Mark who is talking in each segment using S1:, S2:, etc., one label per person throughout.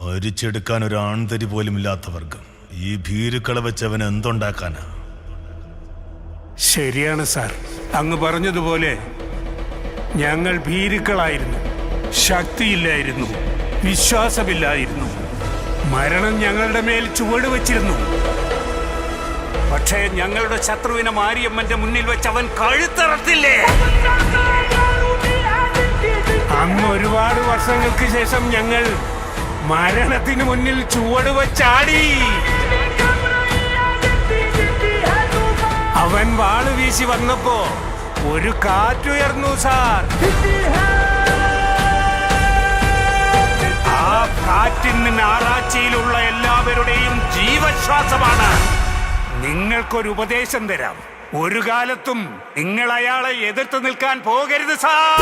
S1: ഭരിച്ചെടുക്കാൻ ഒരു ആൺതരി പോലും ഇല്ലാത്ത വർഗം. ഈ ഭീരുക്കളെ വെച്ചവൻ എന്തുണ്ടാക്കാനാ?
S2: ശരിയാണ് സാർ, അങ്ങ് പറഞ്ഞതുപോലെ ഞങ്ങൾ ഭീരുക്കളായിരുന്നു. ശക്തിയില്ലായിരുന്നു, വിശ്വാസമില്ലായിരുന്നു. മരണം ഞങ്ങളുടെ മേൽ ചുവട് വച്ചിരുന്നു. പക്ഷേ ഞങ്ങളുടെ ശത്രുവിനെ മാരിയമ്മന്റെ മുന്നിൽ വെച്ച് അവൻ കഴുത്തറത്തില്ലേ? അന്ന് ഒരുപാട് വർഷങ്ങൾക്ക് ശേഷം ഞങ്ങൾ മരണത്തിന് മുന്നിൽ ചുവട് വച്ചാടി. അവൻ വാള് വീശി വന്നപ്പോ ഒരു കാറ്റുയർന്നു സാർ. ആ കാറ്റിന് ഞായറാഴ്ചയിലുള്ള എല്ലാവരുടെയും ജീവശ്വാസമാണ്. നിങ്ങൾക്കൊരു ഉപദേശം തരാം. ഒരു കാലത്തും നിങ്ങൾ അയാളെ എതിർത്ത് നിൽക്കാൻ പോകരുത് സാർ.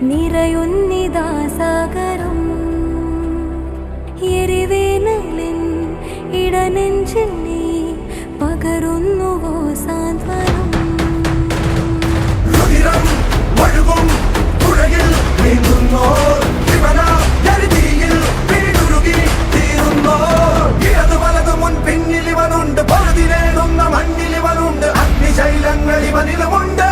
S3: നിറയുന്നിദാസാഗരം എരിവേനലിൻ ഇടനെഞ്ചിൽ നീ പകരുന്നുവോ സാന്ത്വനം.
S4: പിന്നിലിവനുണ്ട്, പഴുതിനേടുന്ന മണ്ണിലിവനുണ്ട്, അഗ്നിശൈലങ്ങൾ ഇവനിലുമുണ്ട്.